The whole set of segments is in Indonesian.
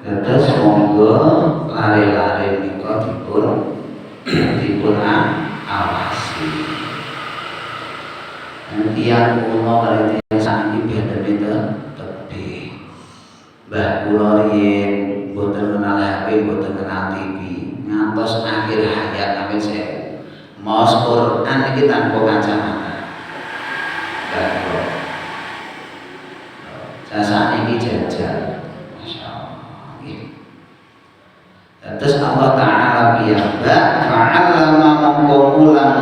Terus monggo lari-lari nika dipun awasi. Tiyang kuno kali tiyang sakniki beda-beda tebih. Mbah kula riyen boten kenal HP, boten kenal TV, ngantos akhir hayat amin sewu. Maos Quran iki tanpa kacamata. Mbah kula. Sakniki jajal. Masyaallah. Terus Allah Ta'ala piyambak fa'allama mengkomulan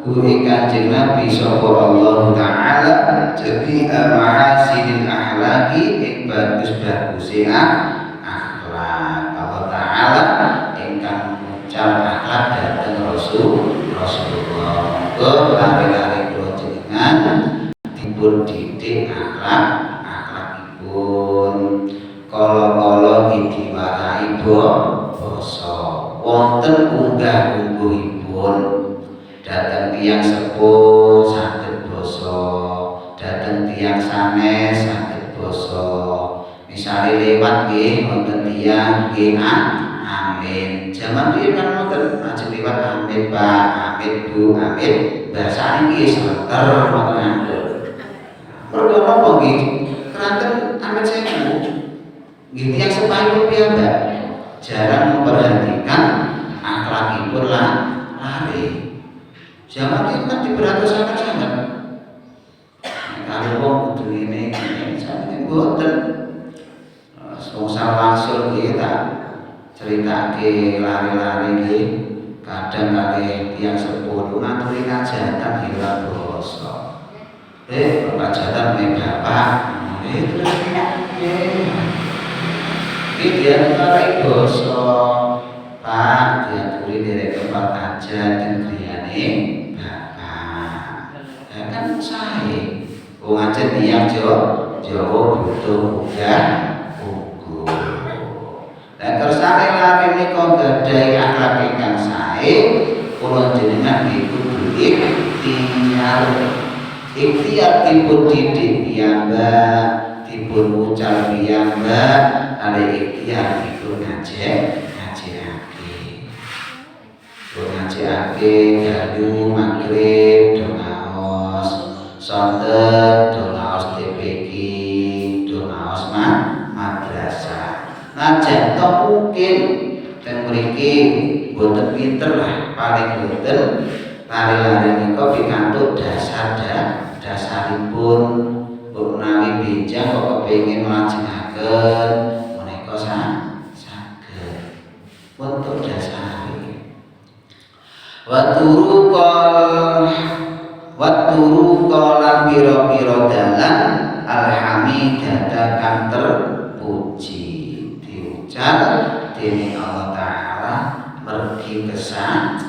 kuwi Kanjeng Nabi sapa Allah Ta'ala jami'a mahasinil akhlaqi ing bagus-baguse akhlak. Allah Ta'ala ingkang ngucap akhlak dhateng Rasulullah. Monggo lare-lare kula jenengan dipun didik akhlakipun. Kala-kala diwarai basa wonten unggah-ungguhipun dhateng tiyang sepuh saged basa, dhateng tiyang sanes saged basa. Misale lewat nggih wonten tiyang nggih amin. Jaman riyen kan wonten ajeng liwat amin Pak, amin Bu, amin. Bahasa niki semeter wonten ngandel. Mergo napa nggih? Keranten amin sewu. Nggih tiyang sepahipun piyambak jarang memperhatikan akhlakipun lari. Zaman itu kan diberatosaken sangat. Kalau wong kudu ngene sampeyan mboten. Sungsal langsung nggih tak critakake lari-lari nggih. Kadang kalih tiyang sepuh ngaturi kajatan hilang basa. Kajatan mek bapak. Terus dia ngarai basa Pak diaturi derek tempat aja dan griyane bapak. Ya kan sae. Wong aja tiyang Jawa butuh uga. Lah kersane lare nika gadhahi akhlak ingkang sae, kula jenengan kudu ikhtiar dipun didik piyambak, dipun ucal piyambak, ale ikhtiar dipun ngajekake dalu magrib dongaos sonten dongaos TPQ dongaos madrasah. Najan to mungkin ten mriki boten pinter lah paling boten lari-lari nika pikantuk dasaripun menawi benjang kok kepengin nglajengaken menika saged untuk dasar. Waturu lan pira-pira dalan alhamidata kang terpuji diucal dening Allah Ta'ala mergi kesaenan.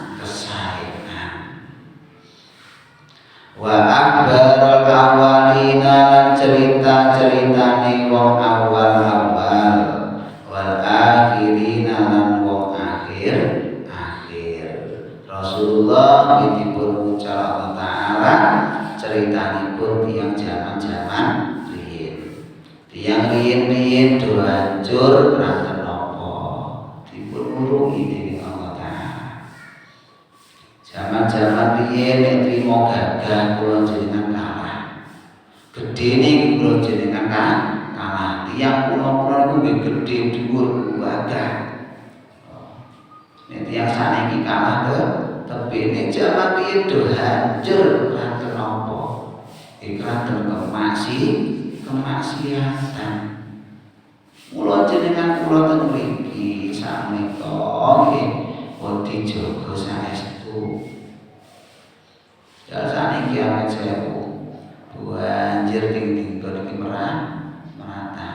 Wa akhbarul awalina lan cerita-ceritane wong awal-awal wal akhirina lan wong akhir. Rasulullah dipun ucal Allah Ta'ala ceritanipun tiyang zaman-zaman riyin. Tiyang riyin-riyin do hancur keranten napa dipun urungi dening Allah Ta'ala. Zaman-zaman riyin nek trimo gagah kula jenengan kalah. Gedene kula jenengan kalah. Tiyang kula niku nggih gedhe dhuwur gagah. Nek tiyang saniki kalah tapi ini zaman riyen do hancur keranten napa? Keranten kemaksiatan. Mula jenengan kula teng mriki sakmenika nggih pun dijaga saestu. Ya saniki amet sewu. Banjir ning dinggo niki merata.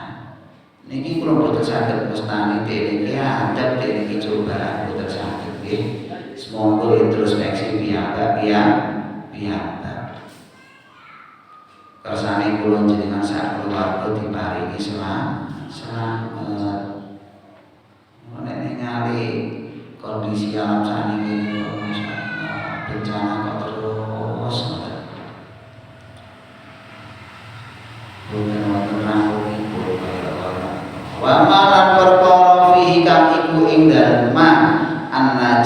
Niki kula boten saged mestani dene adab dene cobaan boten saged nggih. Semoga introspeksi piyambak. Kersane kula jenengan sak keluarga diparingi slamet. Nek ningali kondisi alam saniki masyaallah bencana kok terus bukan wonten rangkungipun kaya ora. Wa malan perkara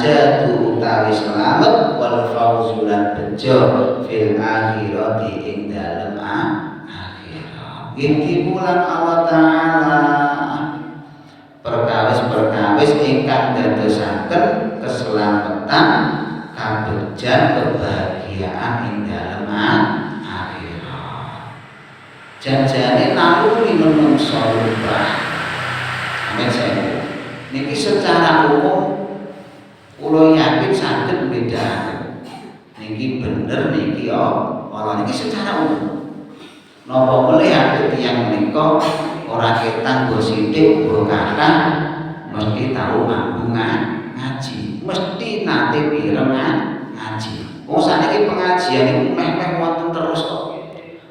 najatu utawi selamat wal fauzu lan bejo fil akhirati ing dalem akhirat. Iki bulan Allah Ta'ala perkawis-perkawis ingkang dadosaken keselamatan kabejan kebahagiaan ing dalem akhirat. Janjane naluri menungso lumrah. Amin saya. Niki secara umum kula yakin saged bedakaken. Niki bener niki ora niki secara umum. Napa mulih ate tiyang menika ora ketang go sithik go kathah mesti tau mampu ngaji, mesti nate pireng ngaji. Wong saniki pengajian niku meh-meh wonten terus kok.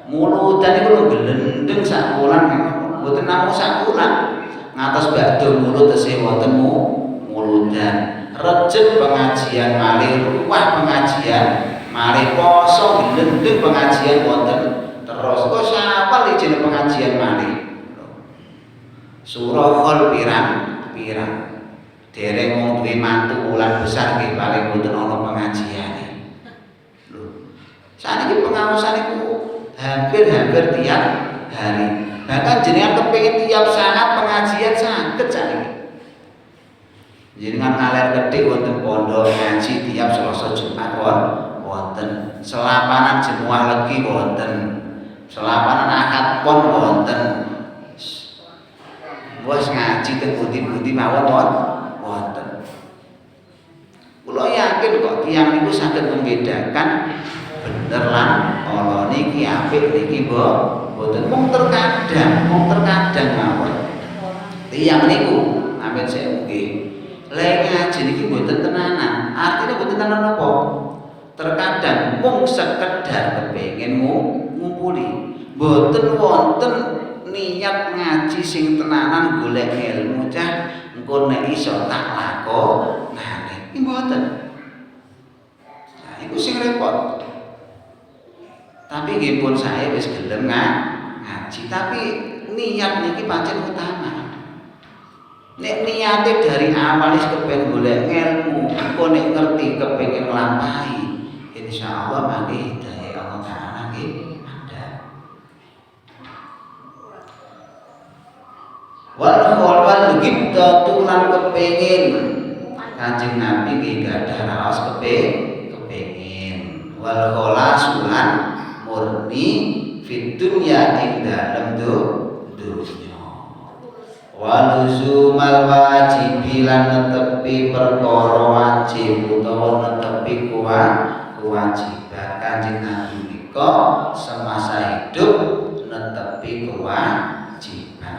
Mulutan niku lho glendeng sak wulan mboten namung sak wulan. Ngatos badhe mulut tesih wonten mulutan. Rejeb pengajian malih ruwah pengajian malih poso glendeng pengajian wonten terus. Kok siapa ijine pengajian malih? Surah Qul pirang dereng wong duwe mantu wulan besar nggih paling mboten ana pengajiane. Lho. Saniki pengaosan iku hampir tiap hari. Bahkan jenengan kepengin tiap saat pengajian saged saniki. Jenengan ngaler gedhe wonten pondok ngaji tiap Selasa Jumat wonten. Selapanan Jemuah Legi wonten. Selapanan Akad Pon wonten. Wes ngaji teng pundi-pundi mawon wonten. Kula yakin kok tiyang niku saged membedakan bener lan ala niki apik niki mboten mung terkadang mawon. Tiyang niku amin saya nggih. Lek ngaji niki mboten tenanan. Artinya mboten tenanan apa? Terkadang mung sekedar kepengin ngumpuli. Mboten wonten niat ngaji sing tenanan golek ilmu cah engko nek iso tak lakonane. Iki mboten. Nah, iku sing repot. Tapi nggih pun saya wis gelem ngaji, tapi niat niki pancen utama. Nek niate dari awal wis kepengin golek ilmu, engko nek ngerti kepengin nglampahi, insyaallah mangke hidayah Allah Ta'ala nggih ada. Wal kita tulan kepengin Kanjeng Nabi nggih gadah raos kepengin wal kholasulan murni fid dunya ing dalem dunya waluzumal wajibi lan netepi perkara wajib utawa netepi kewajiban. Kanjeng Nabi menika semasa hidup netepi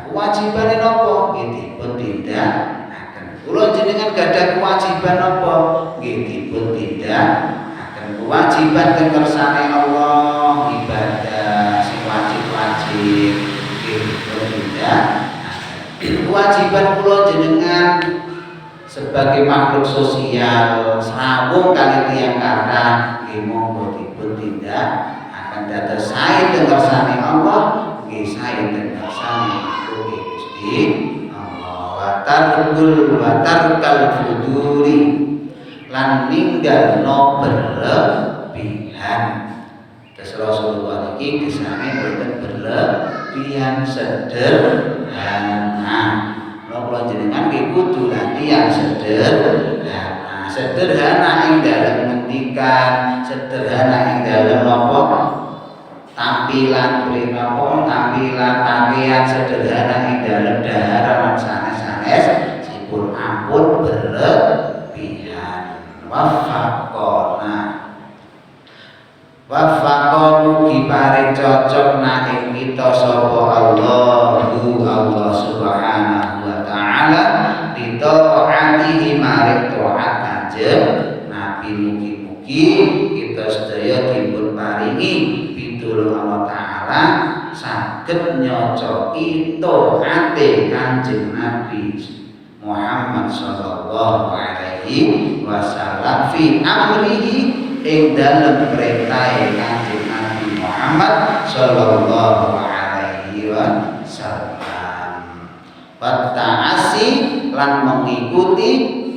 kewajibane napa? Nggih dipun tindakaken. Kula jenengan gadah kewajiban napa? Nggih dipun tindakaken. Kewajiban teng kersane Allah, ibadah sing wajib-wajib nggih dipun tindakaken. Kewajiban kula jenengan sebagai makhluk sosial srawung kali tiyang kathah nggih monggo dipun tindakaken dados sae teng kersane Allah, nggih sae teng kersane Allah. Watarkal fuduri lan ninggalno berlebihan. Terus Rasulullah iki kesane boten berlebihan, sederhana. Kula jenengan nggih kudu latihan sederhana. Sederhana ing dalem ngendikan, sederhana ing dalem napa? Tampilan tampilan pakaian sederhana ing dalem dahar lan sanes-sanes sipun ampun berlebihan. Wafaqo paring cocok ing kita sapa Allah Subhanahu wa taala ditaatihi maring taat Kanjeng Nabi. Mugi-mugi kita sedaya dipun paringi Allah Ta'ala saged nyocoki taate Kanjeng Nabi Muhammad sallallahu alaihi wasallam fi amrihi ing dalem perintahe Kanjeng Nabi Muhammad sallallahu alaihi wasallam. Wata'asi lan mengikuti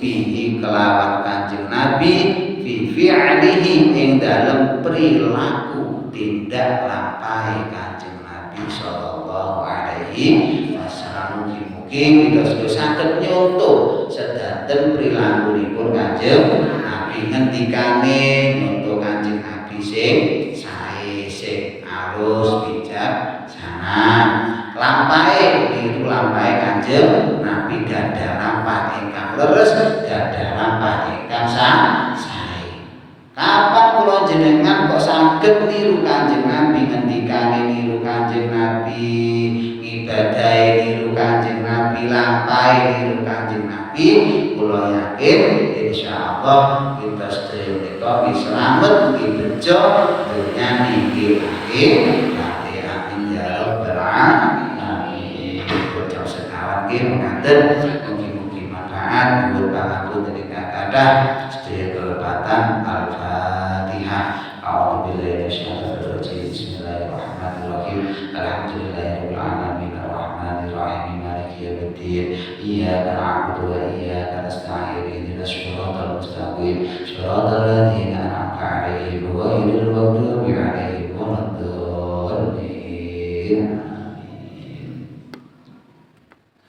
bihi kelawan Kanjeng Nabi fi fi'lihi ing dalem perilaku tindak lampahe Kanjeng Nabi sallallahu alaihi wasallam. Mugi kita saged nyontoh sedaten perilakunipun Kanjeng Nabi ngendikane nyontoh Kanjeng Nabi sing sae sing alus bijaksana. Lampahe niku lampahe Kanjeng Nabi gadah lampah ingkang leres, gadah lampah ingkang sae. Kapan kula jenengan kok saged niru Kanjeng Nabi, ngendikane niru Kanjeng Nabi, ngibadahe niru Kanjeng Nabi, lampahe niru Kanjeng Nabi, kula yakin insyaallah kita sedaya menika bisa slamet mugi bejo dunya niki akhir. Amin ya rabbal alamin. Bocah sekawan nggih mengaten mugi-mugi manfaat nuwun pangapunten dening kathah sedaya kelepatan Al-Fatihah. A'udzubillahi minasyaitonir rajim. Bismillahirrahmanirrahim. Alhamdulillahirabbil alamin arrahmanir rahim maliki yaumiddin. Iyyaka na'budu wa iyyaka nasta'in. Ihdinas siratal mustaqim. Shiratal ladzina an'amta 'alaihim ghairil maghdubi 'alaihim waladdallin.